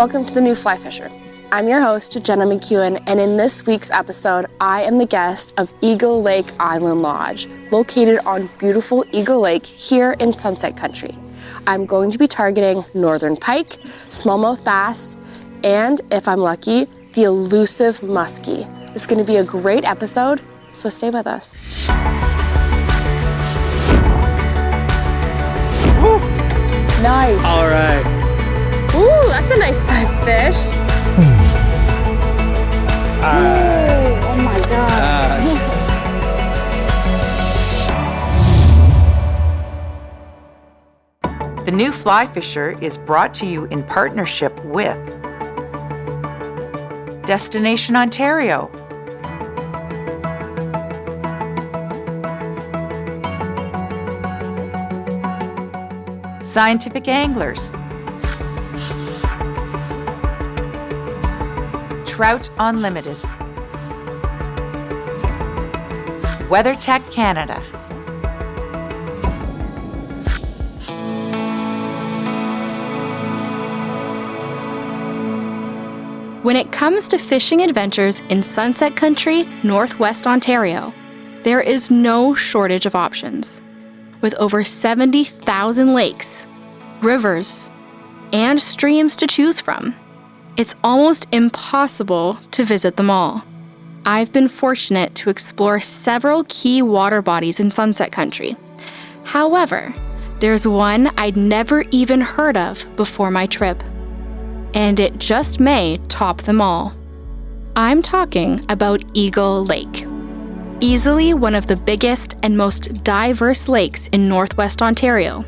Welcome to the New Fly Fisher. I'm your host, Jenna McKeown, and in this week's episode, I am the guest of Eagle Lake Island Lodge, located on beautiful Eagle Lake here in Sunset Country. I'm going to be targeting northern pike, smallmouth bass, and, if I'm lucky, the elusive musky. It's going to be a great episode, so stay with us. Woo. Nice. All right. Ooh, that's a nice sized fish. Oh my God. The New Fly Fisher is brought to you in partnership with Destination Ontario, Scientific Anglers, Trout Unlimited, WeatherTech Canada. When it comes to fishing adventures in Sunset Country, Northwest Ontario, there is no shortage of options. With over 70,000 lakes, rivers, and streams to choose from, it's almost impossible to visit them all. I've been fortunate to explore several key water bodies in Sunset Country. However, there's one I'd never even heard of before my trip, and it just may top them all. I'm talking about Eagle Lake. Easily one of the biggest and most diverse lakes in Northwest Ontario,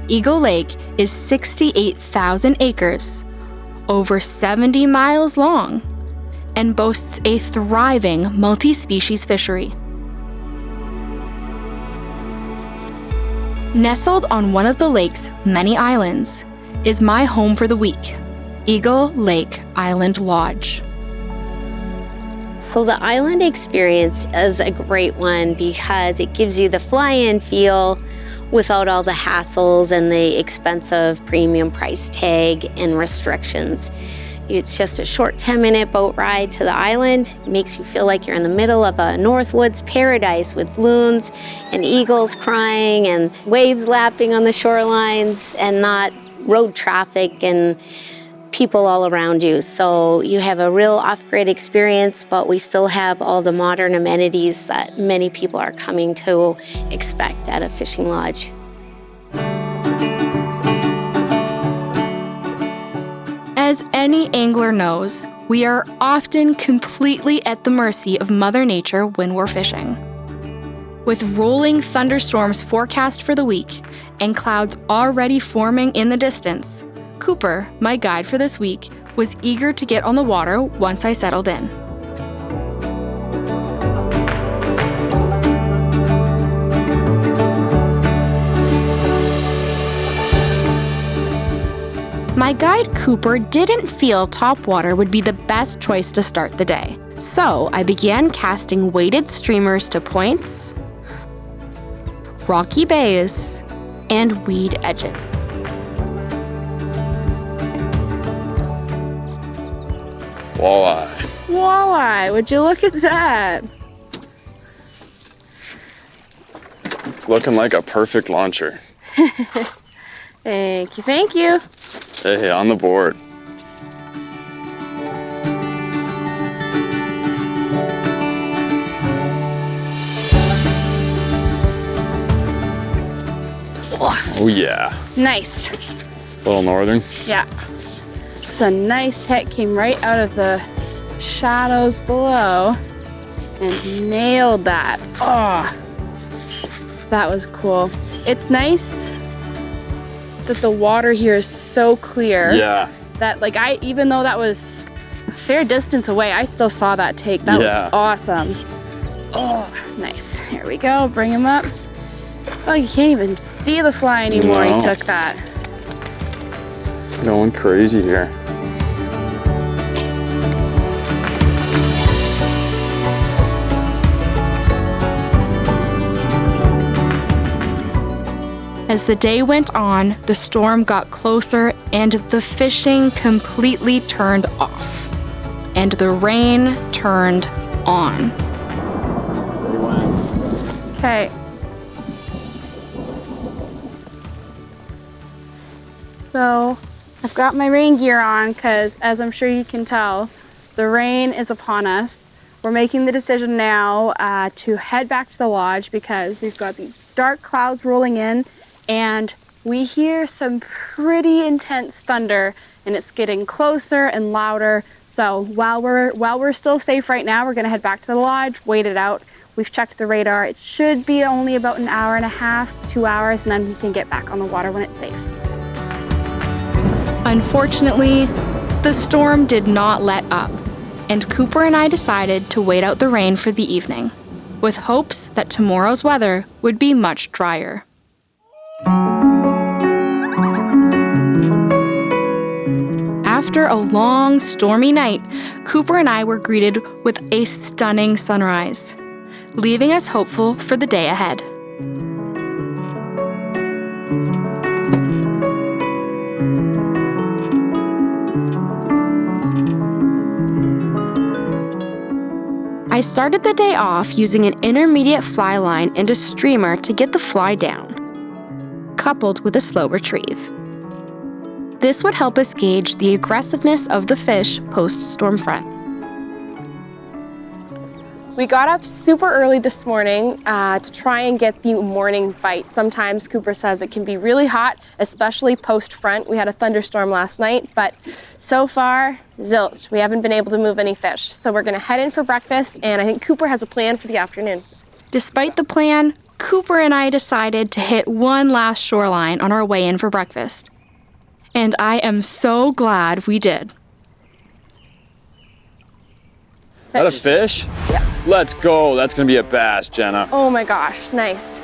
Eagle Lake is 68,000 acres, over 70 miles long, and boasts a thriving multi-species fishery. Nestled on one of the lake's many islands is my home for the week, Eagle Lake Island Lodge. So the island experience is a great one because it gives you the fly-in feel without all the hassles and the expensive premium price tag and restrictions. It's just a short 10-minute boat ride to the island. It makes you feel like you're in the middle of a Northwoods paradise with loons and eagles crying and waves lapping on the shorelines and not road traffic and people all around you. So you have a real off-grid experience, but we still have all the modern amenities that many people are coming to expect at a fishing lodge. As any angler knows, we are often completely at the mercy of Mother Nature when we're fishing. With rolling thunderstorms forecast for the week and clouds already forming in the distance, Cooper, my guide for this week, was eager to get on the water once I settled in. My guide Cooper didn't feel topwater would be the best choice to start the day, so I began casting weighted streamers to points, rocky bays, and weed edges. Walleye. Walleye, would you look at that? Looking like a perfect launcher. Thank you, thank you. Hey, on the board. Oh yeah. Nice. Little northern. Yeah. It's a nice hit, came right out of the shadows below and nailed that. Oh, that was cool. It's nice that the water here is so clear. Yeah. That even though that was a fair distance away, I still saw that take. That was awesome. Oh, nice. Here we go, bring him up. Oh, you can't even see the fly anymore. No. He took that. Going crazy here. As the day went on, the storm got closer and the fishing completely turned off. And the rain turned on. Okay. So I've got my rain gear on because, as I'm sure you can tell, the rain is upon us. We're making the decision now to head back to the lodge because we've got these dark clouds rolling in and we hear some pretty intense thunder and it's getting closer and louder. So while we're still safe right now, we're gonna head back to the lodge, wait it out. We've checked the radar. It should be only about an hour and a half, 2 hours, and then we can get back on the water when it's safe. Unfortunately, the storm did not let up, and Cooper and I decided to wait out the rain for the evening, with hopes that tomorrow's weather would be much drier. After a long, stormy night, Cooper and I were greeted with a stunning sunrise, leaving us hopeful for the day ahead. I started the day off using an intermediate fly line and a streamer to get the fly down, coupled with a slow retrieve. This would help us gauge the aggressiveness of the fish post-storm front. We got up super early this morning to try and get the morning bite. Sometimes Cooper says it can be really hot, especially post-front. We had a thunderstorm last night, but so far, zilch. We haven't been able to move any fish. So we're gonna head in for breakfast, and I think Cooper has a plan for the afternoon. Despite the plan, Cooper and I decided to hit one last shoreline on our way in for breakfast. And I am so glad we did. Is that a fish? Yeah. Let's go. That's gonna be a bass, Jenna. Oh my gosh, nice.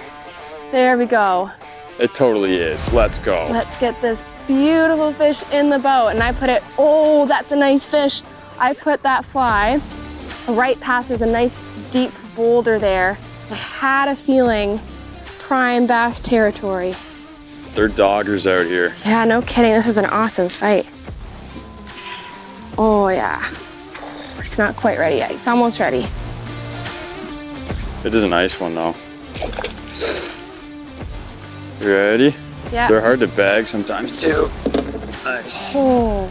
There we go. It totally is. Let's go. Let's get this beautiful fish in the boat. And I put it, oh, that's a nice fish. I put that fly right past, there's a nice deep boulder there. I had a feeling prime bass territory. They're doggers out here. Yeah, no kidding, this is an awesome fight. Oh yeah, it's not quite ready yet, it's almost ready. It is a nice one though. You ready? Yeah. They're hard to bag sometimes too. Nice. Oh,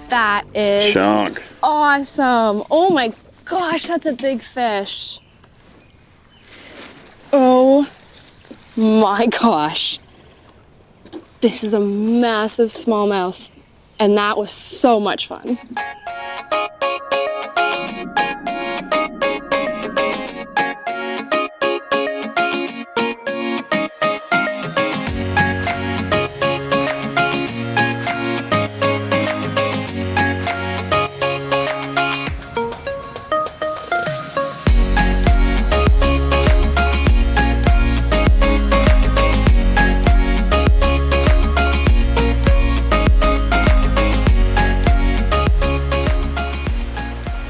that is Chunk. awesome. Oh my gosh, that's a big fish. Oh my gosh. This is a massive smallmouth, and that was so much fun.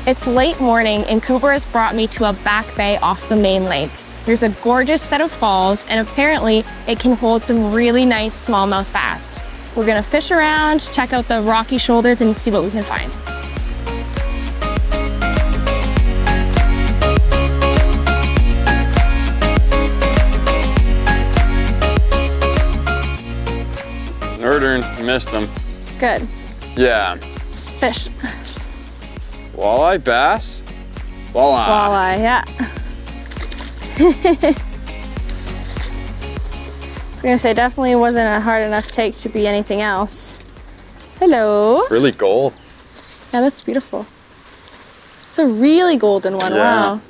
It's late morning and Cooper has brought me to a back bay off the main lake. There's a gorgeous set of falls and apparently it can hold some really nice smallmouth bass. We're gonna fish around, check out the rocky shoulders and see what we can find. Northern, missed them. Good. Yeah. Fish. Walleye, bass? Walleye. Walleye, yeah. I was gonna say, definitely wasn't a hard enough take to be anything else. Hello. Really gold. Yeah, that's beautiful. It's a really golden one, Yeah. wow.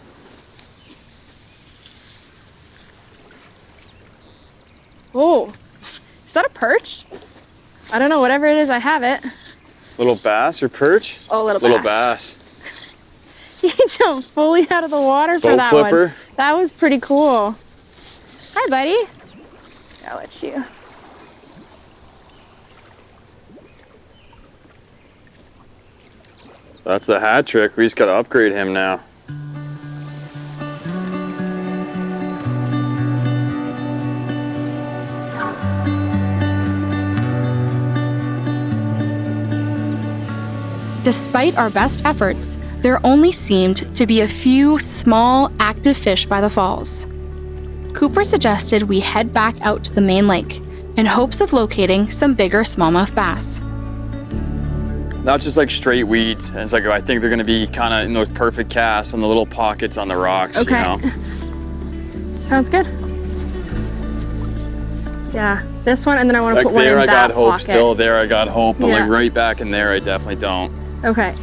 Oh, is that a perch? I don't know, whatever it is, I have it. Little bass or perch? Oh, little bass. He jumped fully out of the water for Boat that flipper. one. That was pretty cool. Hi, buddy. I'll let you. That's the hat trick. We just gotta upgrade him now. Despite our best efforts, there only seemed to be a few small, active fish by the falls. Cooper suggested we head back out to the main lake in hopes of locating some bigger smallmouth bass. Not just like straight weeds. And it's like, I think they're gonna be kind of in those perfect casts on the little pockets on the rocks, Okay. you know? Sounds good. Yeah, this one, and then I want to Like put one there in I that got hope pocket. still, there I got hope, but Yeah. like right back in there I definitely don't. Okay,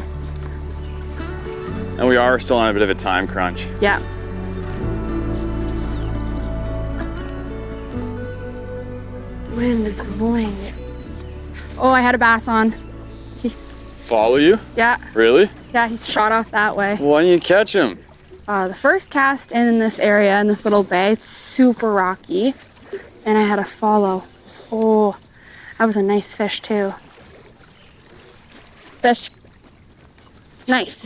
And we are still on a bit of a time crunch. yeah. Wind is blowing. Oh, I had a bass on. Follow you? Yeah, Really? yeah, he's shot off that way. Why didn't you catch him? The first cast in this area, in this little bay, it's super rocky, and I had a follow. Oh, that was a nice fish too. Fish. Nice.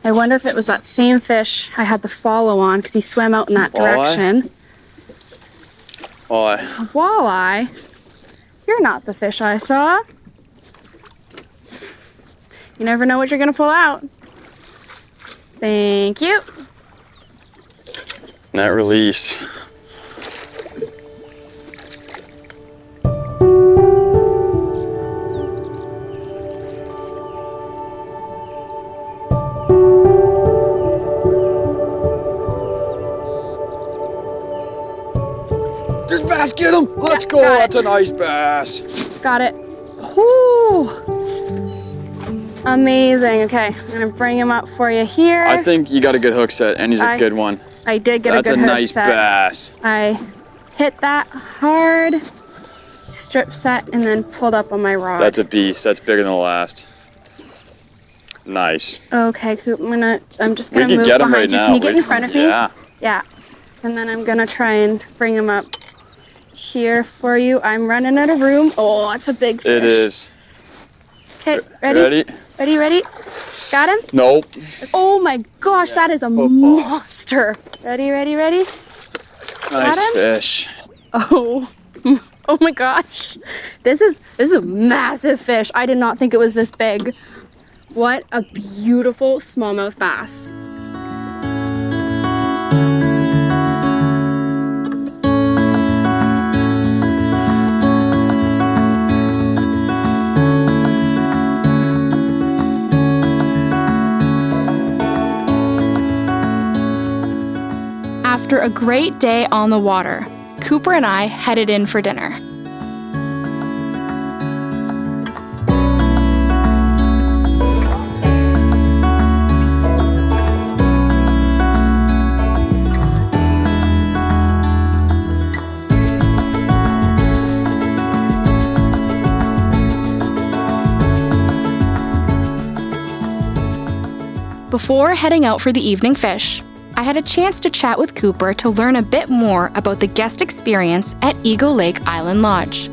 I wonder if it was that same fish I had the follow on because he swam out in that Walleye? direction. Oh, Walleye? You're not the fish I saw. You never know what you're gonna pull out. Thank you. net release. There's bass, get him! Let's Yeah, go, got it. that's a nice bass. Got it. Whoo! Amazing. Okay, I'm gonna bring him up for you here. I think you got a good hook set, and he's a good one. I did get That's a good a hook nice set. bass. I hit that hard, strip set, and then pulled up on my rod. That's a beast. That's bigger than the last. Nice. Okay, Coop. I'm just We gonna can move get him behind right you. now. Can you get in front of me? Yeah. Yeah. And then I'm gonna try and bring him up here for you. I'm running out of room. Oh, that's a big fish. It is. Okay, ready? Ready? Ready, ready? Got him? Nope. Oh my gosh, that is a monster. Ready, ready, ready? Nice him? fish. Oh. Oh my gosh. This is a massive fish. I did not think it was this big. What a beautiful smallmouth bass. After a great day on the water, Cooper and I headed in for dinner. Before heading out for the evening fish, I had a chance to chat with Cooper to learn a bit more about the guest experience at Eagle Lake Island Lodge.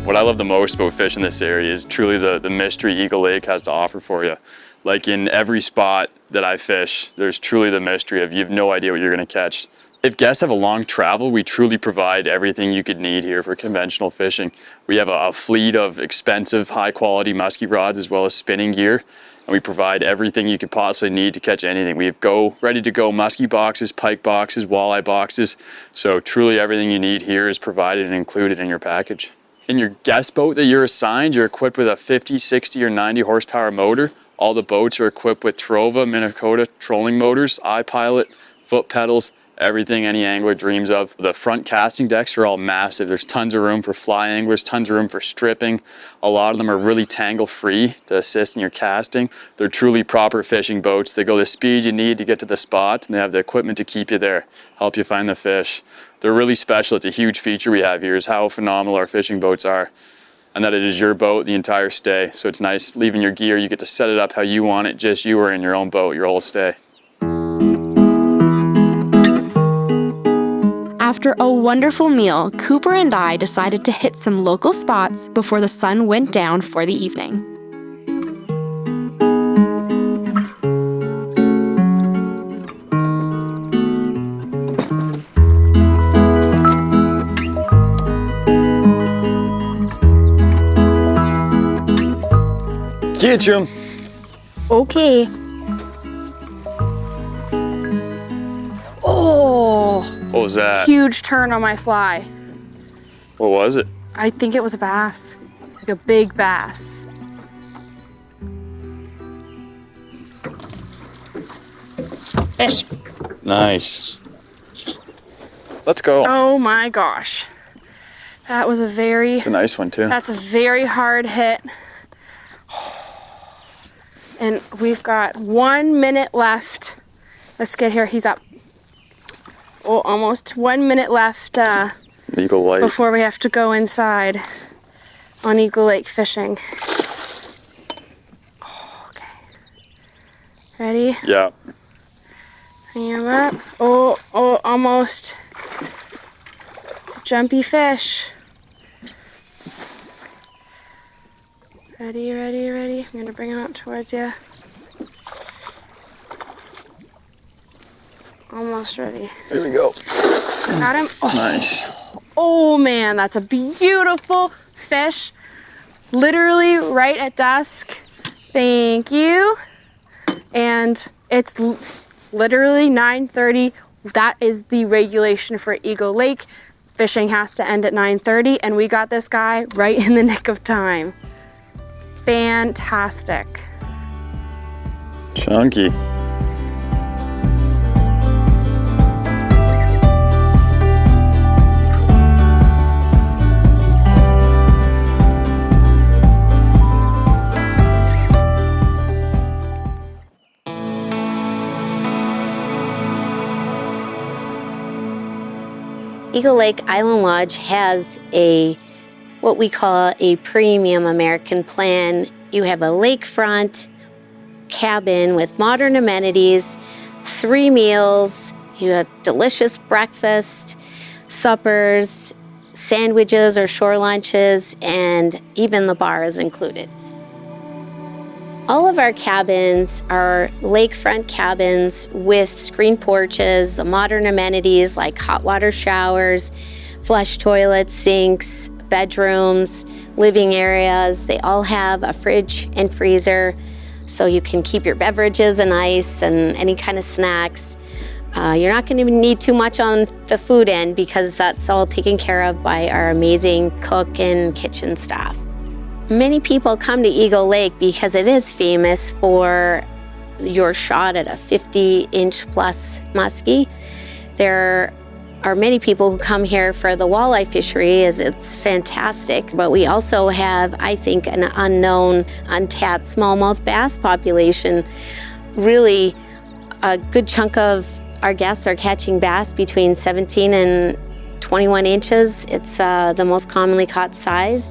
What I love the most about fishing this area is truly the mystery Eagle Lake has to offer for you. Like in every spot that I fish, there's truly the mystery of you have no idea what you're gonna catch. If guests have a long travel, we truly provide everything you could need here for conventional fishing. We have a fleet of expensive, high quality musky rods as well as spinning gear. And we provide everything you could possibly need to catch anything. We have ready to go musky boxes, pike boxes, walleye boxes. So truly everything you need here is provided and included in your package. In your guest boat that you're assigned, you're equipped with a 50, 60, or 90 horsepower motor. All the boats are equipped with Trova, Minnesota trolling motors, iPilot, foot pedals, everything any angler dreams of. The front casting decks are all massive. There's tons of room for fly anglers, tons of room for stripping. A lot of them are really tangle free to assist in your casting. They're truly proper fishing boats. They go the speed you need to get to the spots, and they have the equipment to keep you there, help you find the fish. They're really special. It's a huge feature we have here is how phenomenal our fishing boats are, and that it is your boat the entire stay. So it's nice leaving your gear. You get to set it up how you want it, just you are in your own boat, your whole stay. After a wonderful meal, Cooper and I decided to hit some local spots before the sun went down for the evening. Catch him. Okay. Oh, What was that? huge turn on my fly. What was it? I think it was a bass, like a big bass. Fish. Nice. Let's go. Oh my gosh. That was It's a nice one too. that's a very hard hit. And we've got 1 minute left. Let's get here, he's up. Oh, almost 1 minute left Eagle Lake. before we have to go inside on Eagle Lake fishing. Oh, okay. Ready? Yeah. Bring him up. Oh, almost. Jumpy fish. Ready, ready, ready. I'm gonna bring him up towards you. It's almost ready. Here we go. Got him? Oh, Nice. oh man, that's a beautiful fish. Literally right at dusk. Thank you. And it's literally 9:30. That is the regulation for Eagle Lake. Fishing has to end at 9:30, and we got this guy right in the nick of time. Fantastic. Chunky. Eagle Lake Island Lodge has what we call a premium American plan. You have a lakefront cabin with modern amenities, 3 meals, you have delicious breakfast, suppers, sandwiches or shore lunches, and even the bar is included. All of our cabins are lakefront cabins with screen porches, the modern amenities like hot water showers, flush toilets, sinks, bedrooms, living areas. They all have a fridge and freezer, so you can keep your beverages and ice and any kind of snacks. You're not going to need too much on the food end because that's all taken care of by our amazing cook and kitchen staff. Many people come to Eagle Lake because it is famous for your shot at a 50-inch plus muskie. There are many people who come here for the walleye fishery, as it's fantastic, but we also have, I think, an unknown, untapped smallmouth bass population. Really, a good chunk of our guests are catching bass between 17 and 21 inches. It's the most commonly caught size.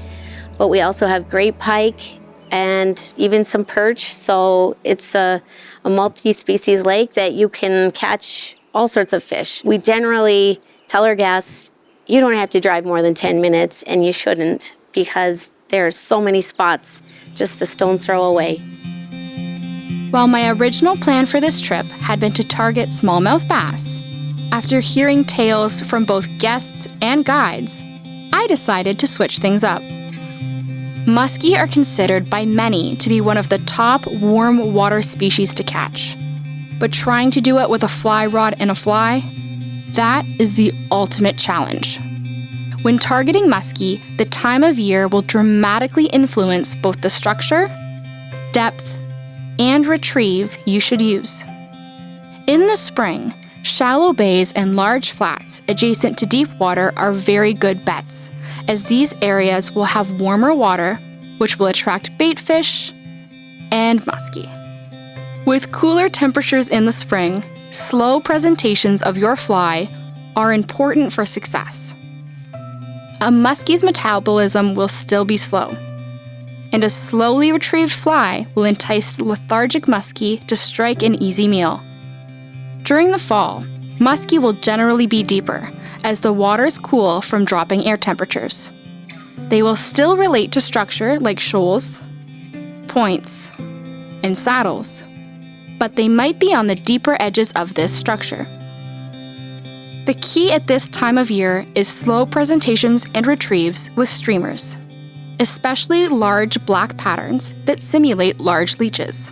But we also have great pike and even some perch. So it's a multi-species lake that you can catch all sorts of fish. We generally tell our guests, you don't have to drive more than 10 minutes, and you shouldn't, because there are so many spots just a stone's throw away. While my original plan for this trip had been to target smallmouth bass, after hearing tales from both guests and guides, I decided to switch things up. Muskie are considered by many to be one of the top warm water species to catch. But trying to do it with a fly rod and a fly, that is the ultimate challenge. When targeting muskie, the time of year will dramatically influence both the structure, depth, and retrieve you should use. In the spring, shallow bays and large flats adjacent to deep water are very good bets, as these areas will have warmer water, which will attract bait fish and muskie. With cooler temperatures in the spring, slow presentations of your fly are important for success. A muskie's metabolism will still be slow, and a slowly retrieved fly will entice lethargic muskie to strike an easy meal. During the fall, muskie will generally be deeper as the waters cool from dropping air temperatures. They will still relate to structure like shoals, points, and saddles, but they might be on the deeper edges of this structure. The key at this time of year is slow presentations and retrieves with streamers. especially large black patterns that simulate large leeches.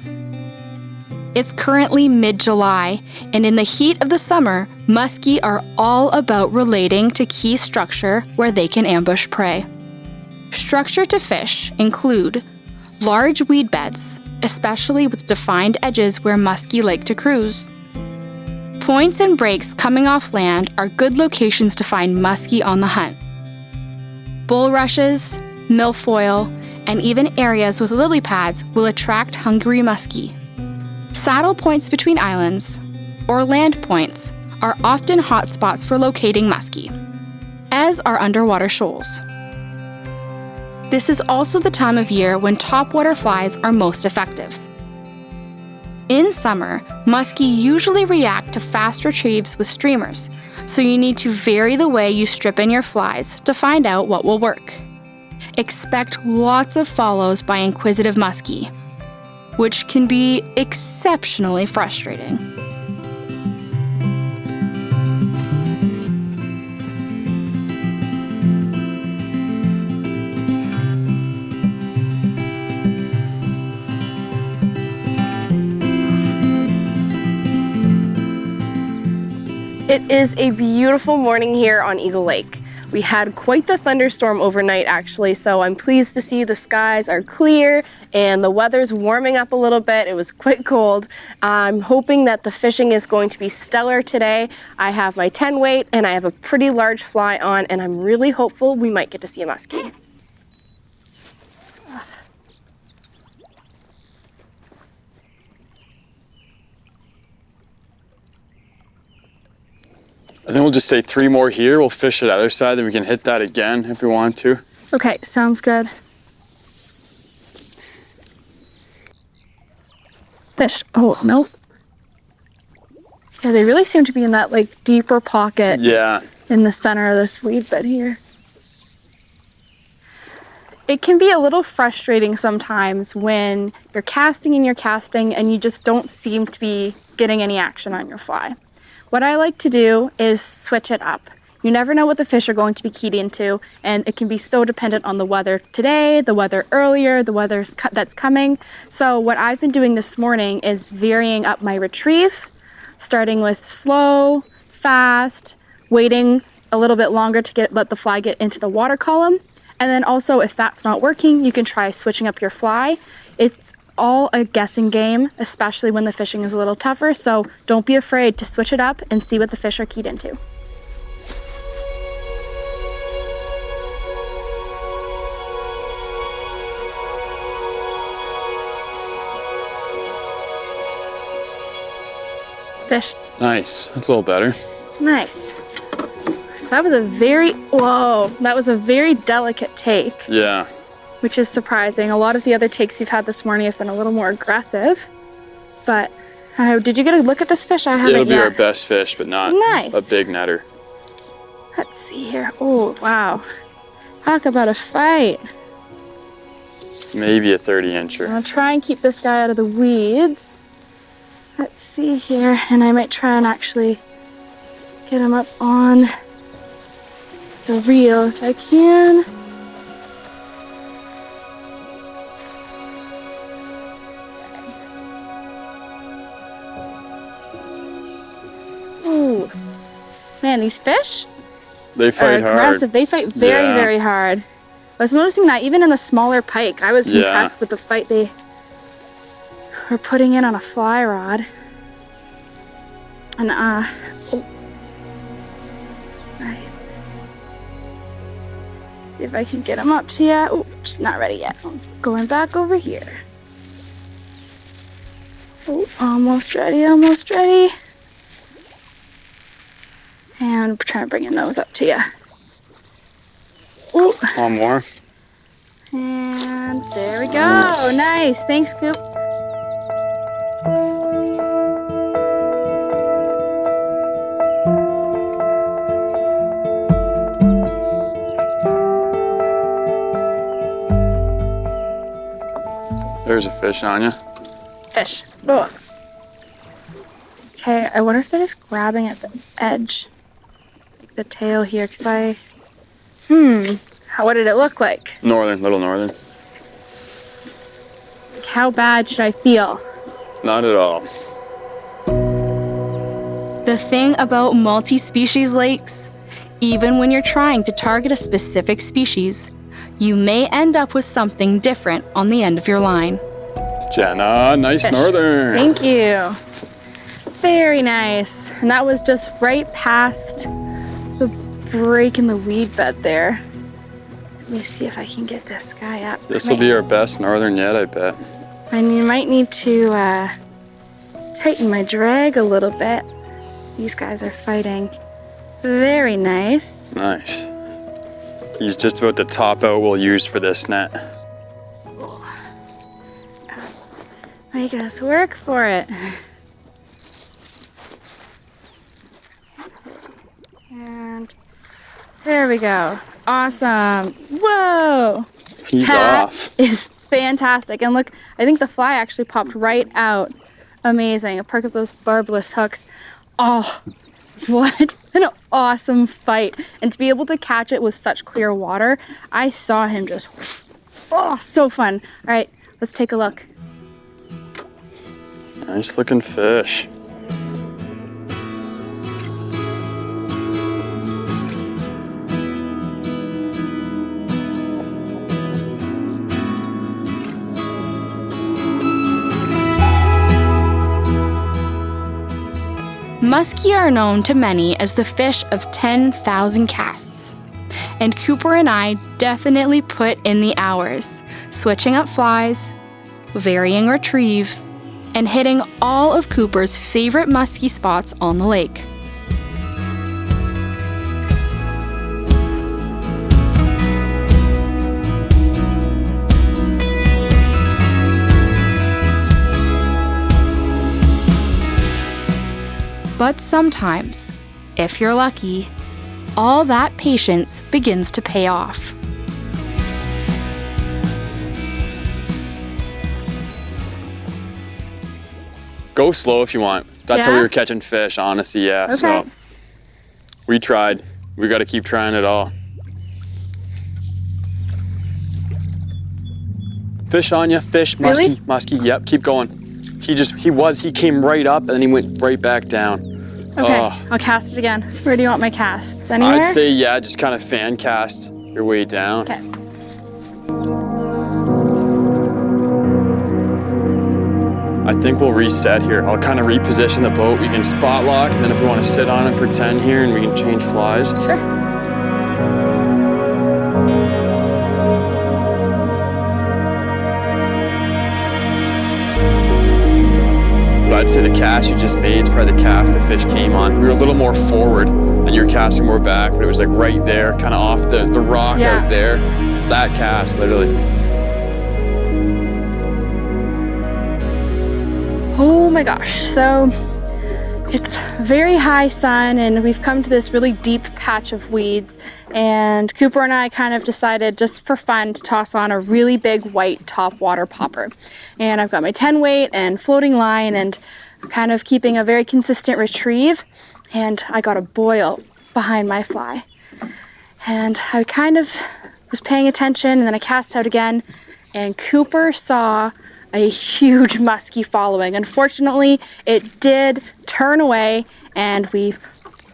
It's currently mid-July, and in the heat of the summer, muskie are all about relating to key structure where they can ambush prey. Structure to fish include large weed beds, especially with defined edges where muskie like to cruise. Points and breaks coming off land are good locations to find muskie on the hunt. Bulrushes, milfoil, and even areas with lily pads will attract hungry muskie. Saddle points between islands, or land points, are often hot spots for locating muskie, as are underwater shoals. This is also the time of year when topwater flies are most effective. In summer, muskie usually react to fast retrieves with streamers, so you need to vary the way you strip in your flies to find out what will work. Expect lots of follows by inquisitive muskie, which can be exceptionally frustrating. It is a beautiful morning here on Eagle Lake. We had quite the thunderstorm overnight actually, so I'm pleased to see the skies are clear and the weather's warming up a little bit. It was quite cold. I'm hoping that the fishing is going to be stellar today. I have my 10 weight and I have a pretty large fly on, and I'm really hopeful we might get to see a muskie. I think we'll just say 3 more here. We'll fish the other side, then we can hit that again if we want to. Okay, sounds good. Fish. Oh, no. Yeah, they really seem to be in that like deeper pocket. Yeah. In the center of this weed bed here. It can be a little frustrating sometimes when you're casting and you just don't seem to be getting any action on your fly. What I like to do is switch it up. You never know what the fish are going to be keyed into, and it can be so dependent on the weather today, the weather earlier, the weather that's coming. So what I've been doing this morning is varying up my retrieve, starting with slow, fast, waiting a little bit longer to let the fly get into the water column. And then also, if that's not working, you can try switching up your fly. It's all a guessing game, especially when the fishing is a little tougher, so don't be afraid to switch it up and see what the fish are keyed into. Fish. Nice. That's a little better. Nice. That was a very delicate take. Yeah. Which is surprising. A lot of the other takes you've had this morning have been a little more aggressive. But did you get a look at this fish? I haven't yet. It'll be our best fish, but not a big netter. Let's see here. Oh, wow. Talk about a fight. Maybe a 30-incher. I'll try and keep this guy out of the weeds. Let's see here. And I might try and actually get him up on the reel if I can. Ooh, man, these fish they fight hard. Aggressive. They fight very hard. I was noticing that even in the smaller pike. I was impressed with the fight they were putting in on a fly rod. And nice. See if I can get him up to you. Oh, she's not ready yet. I'm going back over here. Oh, almost ready, almost ready. And I'm trying to bring your nose up to you. Ooh. One more. And there we go. Nice. Thanks, Coop. There's a fish on you. Fish. Oh. Okay, I wonder if they're just grabbing at the edge. Like the tail here, because What did it look like? Northern, little northern. How bad should I feel? Not at all. The thing about multi-species lakes, even when you're trying to target a specific species, you may end up with something different on the end of your line. Jenna, nice Fish. northern. Thank you. Very nice. And that was just right past the break in the weed bed there. Let me see if I can get this guy up. This will be our best northern yet, I bet. And you might need to tighten my drag a little bit. These guys are fighting. Very nice. Nice. He's just about the top out we'll use for this net. Making us work for it. And there we go. Awesome. Whoa. He's That off. is fantastic. And look, I think the fly actually popped right out. Amazing. A perk of those barbless hooks. Oh, what an awesome fight. And to be able to catch it with such clear water, I saw him just, oh, so fun. All right, let's take a look. Nice looking fish. Musky are known to many as the fish of 10,000 casts. And Cooper and I definitely put in the hours, switching up flies, varying retrieve, and hitting all of Cooper's favorite musky spots on the lake. But sometimes, if you're lucky, all that patience begins to pay off. Go slow if you want. That's how Yeah? we were catching fish, honestly, yeah. Okay. So we tried. We got to keep trying it all. Fish on you, fish, musky, Really? musky. Yep, keep going. He came right up and then he went right back down. Okay, Oh, I'll cast it again. Where do you want my casts? Anywhere? I'd say, yeah, just kind of fan cast your way down. Okay. I think we'll reset here. I'll kind of reposition the boat. We can spot lock, and then if we want to sit on it for 10 here, and we can change flies. Sure. But I'd say the cast you just made is probably the cast the fish came on. We were a little more forward, and you were casting more back, but it was like right there, kind of off the rock Yeah. out there. That cast, literally. Oh my gosh. So it's very high sun and we've come to this really deep patch of weeds, and Cooper and I kind of decided just for fun to toss on a really big white top water popper. And I've got my 10 weight and floating line and kind of keeping a very consistent retrieve, and I got a boil behind my fly. And I kind of was paying attention, and then I cast out again, and Cooper saw a huge muskie following. Unfortunately, it did turn away and we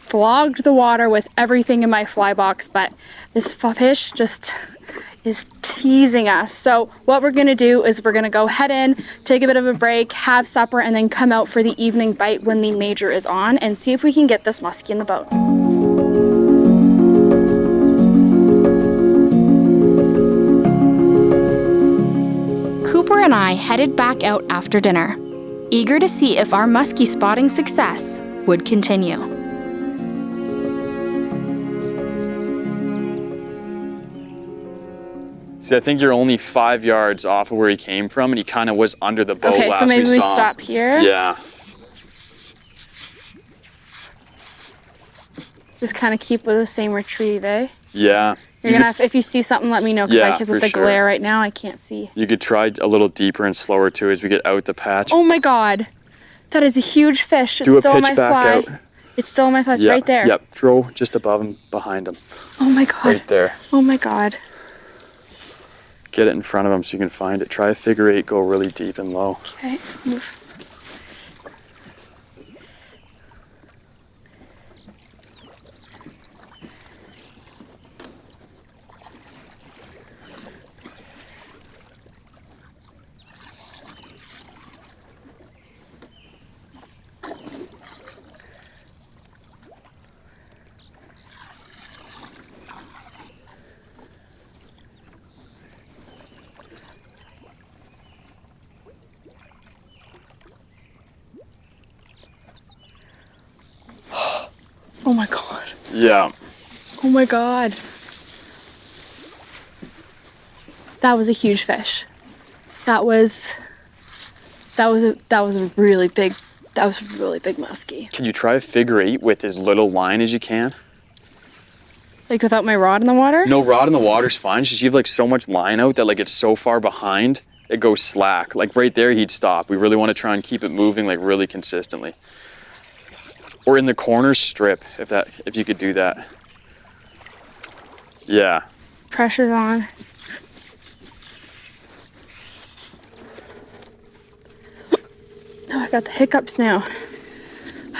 flogged the water with everything in my fly box, but this fish just is teasing us. So what we're gonna do is we're gonna go head in, take a bit of a break, have supper, and then come out for the evening bite when the major is on and see if we can get this muskie in the boat. Cooper and I headed back out after dinner, eager to see if our muskie spotting success would continue. See, I think you're only 5 yards off of where he came from, and he kind of was under the boat Okay, last so maybe we saw him. stop here. Yeah. Just kind of keep with the same retrieve, eh? Yeah. You're gonna have, if you see something, let me know, because Yeah, with for the sure. glare right now, I can't see. You could try a little deeper and slower too as we get out the patch. Oh my God, that is a huge fish. It's Do a still on pitch my back fly. out. It's still on my fly. It's Yep, right there. Yep. Throw just above him, behind him. Oh my God. Right there. Oh my God. Get it in front of him so you can find it. Try a figure eight, go really deep and low. Okay, move. Oh my God. Yeah. Oh my God. That was a huge fish. That was a really big muskie. Can you try a figure eight with as little line as you can? Like without my rod in the water? No, rod in the water's fine. It's just you have like so much line out that like it's so far behind, it goes slack. Like right there, he'd stop. We really want to try and keep it moving like really consistently. Or in the corner strip, if you could do that. Yeah. Pressure's on. Oh, I got the hiccups now.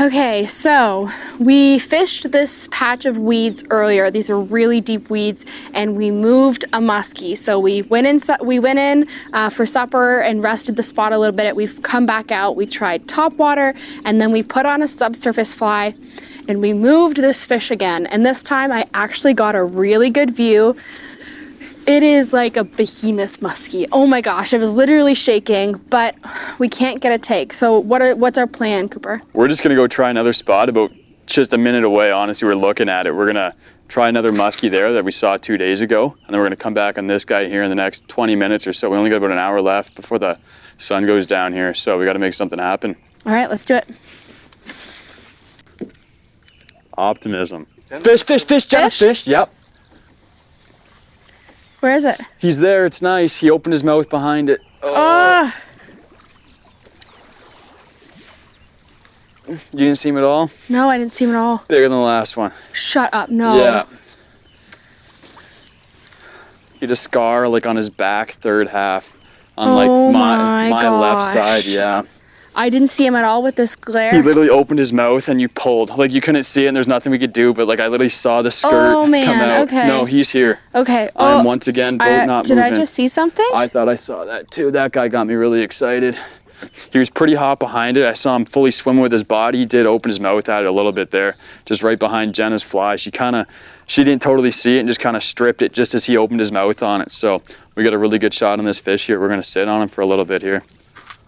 Okay, so we fished this patch of weeds earlier. These are really deep weeds, and we moved a muskie. So we went in for supper and rested the spot a little bit. We've come back out. We tried top water, and then we put on a subsurface fly, and we moved this fish again. And this time, I actually got a really good view. It is like a behemoth muskie. Oh my gosh, I was literally shaking, but we can't get a take. So what's our plan, Cooper? We're just gonna go try another spot about just a minute away. Honestly, we're looking at it. We're gonna try another muskie there that we saw 2 days ago, and then we're gonna come back on this guy here in the next 20 minutes or so. We only got about an hour left before the sun goes down here, so we gotta make something happen. All right, let's do it. Optimism. Fish, Jenna, fish, yep. Where is it? He's there, it's nice. He opened his mouth behind it. Oh. You didn't see him at all? No, I didn't see him at all. Bigger than the last one. Shut up, no. Yeah. He had a scar like on his back, third half. On like my left side, yeah. I didn't see him at all with this glare. He literally opened his mouth and you pulled. Like you couldn't see it and there's nothing we could do, but like I literally saw the skirt come out. Okay. No, he's here. Okay. I'm once again boat not moving. moving. Did I just see something? I thought I saw that too. That guy got me really excited. He was pretty hot behind it. I saw him fully swimming with his body. He did open his mouth at it a little bit there, just right behind Jenna's fly. She didn't totally see it and just kind of stripped it just as he opened his mouth on it. So we got a really good shot on this fish here. We're gonna sit on him for a little bit here.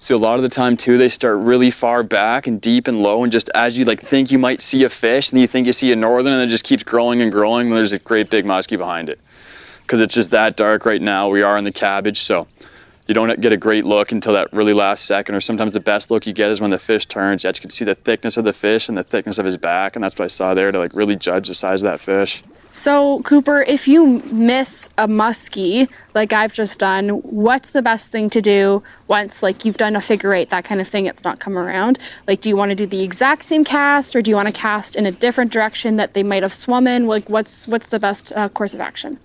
So a lot of the time too, they start really far back and deep and low, and just as you like think you might see a fish, and then you think you see a northern, and it just keeps growing and growing, and there's a great big muskie behind it. Because it's just that dark right now. We are in the cabbage, so you don't get a great look until that really last second, or sometimes the best look you get is when the fish turns. You can see the thickness of the fish and the thickness of his back, and that's what I saw there to like really judge the size of that fish. So, Cooper, if you miss a muskie, like I've just done, what's the best thing to do once, like, you've done a figure eight, that kind of thing, it's not come around? Like, do you want to do the exact same cast, or do you want to cast in a different direction that they might have swum in? Like, what's the best course of action?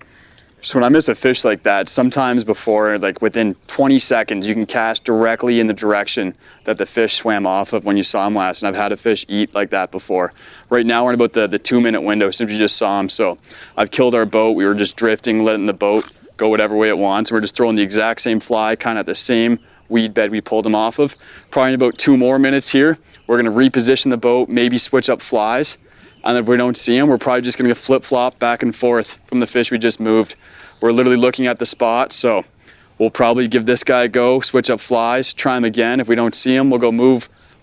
So when I miss a fish like that, sometimes before, like within 20 seconds, you can cast directly in the direction that the fish swam off of when you saw him last. And I've had a fish eat like that before. Right now we're in about the 2-minute window since you just saw him. So I've killed our boat. We were just drifting, letting the boat go whatever way it wants. We're just throwing the exact same fly, kind of the same weed bed we pulled him off of. Probably in about 2 more minutes here, we're gonna reposition the boat, maybe switch up flies. And if we don't see him, we're probably just gonna flip-flop back and forth from the fish we just moved. We're literally looking at the spot, so we'll probably give this guy a go, switch up flies, try him again. If we don't see him, we'll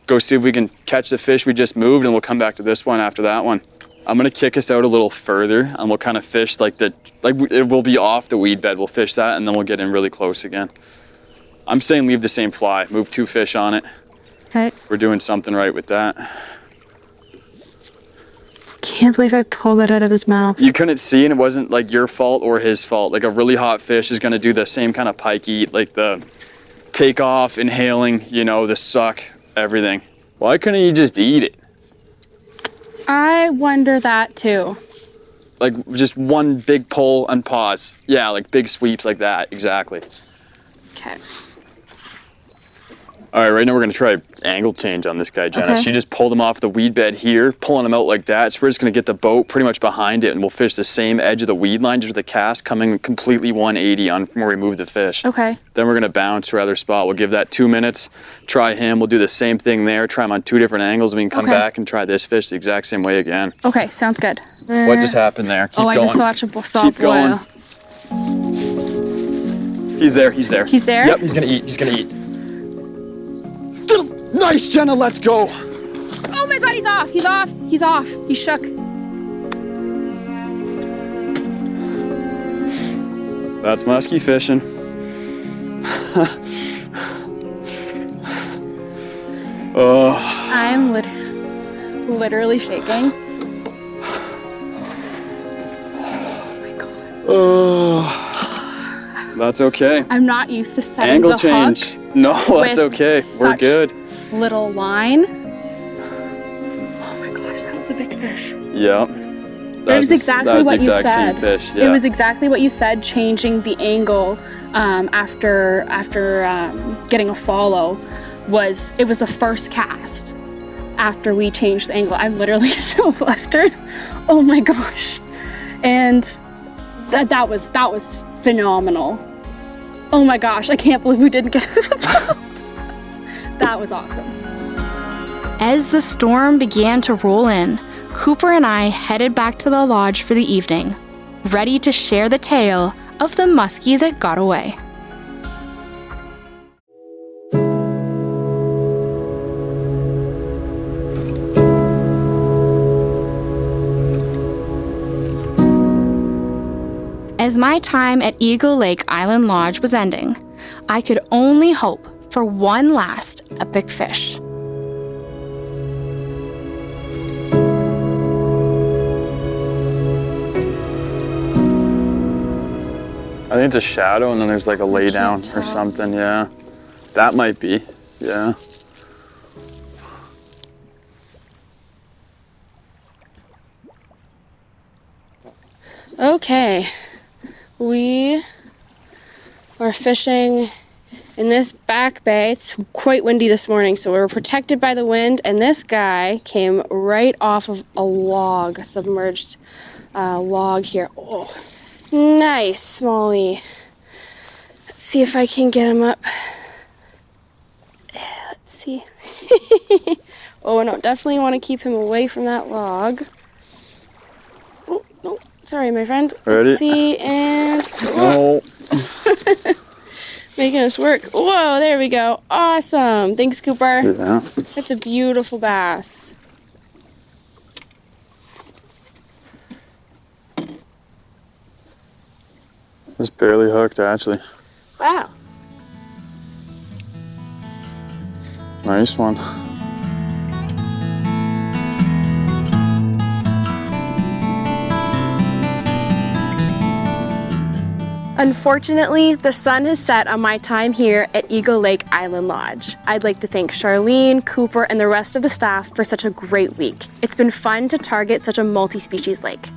go see if we can catch the fish we just moved, and we'll come back to this one after that one. I'm gonna kick us out a little further, and we'll kind of fish it will be off the weed bed. We'll fish that, and then we'll get in really close again. I'm saying leave the same fly, move 2 fish on it. Okay. We're doing something right with that. Can't believe I pulled it out of his mouth. You couldn't see, and it wasn't like your fault or his fault. Like a really hot fish is gonna do the same kind of pike eat, like the take off, inhaling, the suck, everything. Why couldn't you just eat it? I wonder that too. Like just one big pull and pause. Yeah, like big sweeps like that, exactly. Okay. All right, right now we're gonna try angle change on this guy, Jenna. Okay. She just pulled him off the weed bed here, pulling him out like that. So we're just gonna get the boat pretty much behind it and we'll fish the same edge of the weed line, just with the cast coming completely 180 on from where we moved the fish. Okay. Then we're gonna bounce to our other spot. We'll give that 2 minutes, try him. We'll do the same thing there, try him on 2 different angles, and we can come back and try this fish the exact same way again. Okay, sounds good. What just happened there? Keep going. I just saw a Keep going. boil. He's there, he's there. He's there? Yep, he's gonna eat, he's gonna eat. Get him! Nice, Jenna, let's go. Oh my God, he's off, he's off, he's off. He shook. That's musky fishing. Oh. I'm literally shaking. Oh. That's okay. I'm not used to setting Angle the change. hook No, that's with okay. We're such good. little line. Oh my gosh, that was a big fish. Yep. It was exactly what you said. Fish, yeah. It was exactly what you said, changing the angle after getting a follow. It was the first cast after we changed the angle. I'm literally so flustered. Oh my gosh. And that was phenomenal. Oh my gosh, I can't believe we didn't get it out. That was awesome. As the storm began to roll in, Cooper and I headed back to the lodge for the evening, ready to share the tale of the muskie that got away. As my time at Eagle Lake Island Lodge was ending, I could only hope for one last epic fish. I think it's a shadow and then there's like a lay down or something, yeah. That might be, yeah. Okay, we are fishing in this back bay. It's quite windy this morning, so we were protected by the wind, and this guy came right off of a log, submerged log here. Oh, nice, smallie. Let's see if I can get him up. Let's see. Oh no, definitely want to keep him away from that log. Oh, no. Sorry, my friend. Ready? Let's see, and No. making us work. Whoa, there we go. Awesome. Thanks, Cooper. Yeah. That's a beautiful bass. It's barely hooked, actually. Wow. Nice one. Unfortunately, the sun has set on my time here at Eagle Lake Island Lodge. I'd like to thank Charlene, Cooper, and the rest of the staff for such a great week. It's been fun to target such a multi-species lake.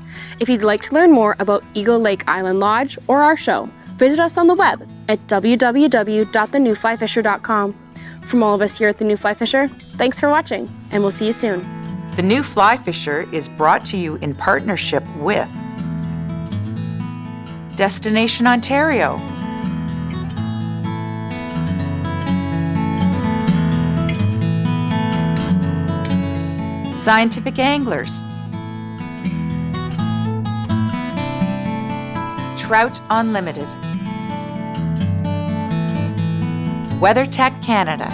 If you'd like to learn more about Eagle Lake Island Lodge or our show, visit us on the web at www.thenewflyfisher.com. From all of us here at The New Fly Fisher, thanks for watching, and we'll see you soon. The New Fly Fisher is brought to you in partnership with Destination Ontario, Scientific Anglers, Trout Unlimited, WeatherTech Canada,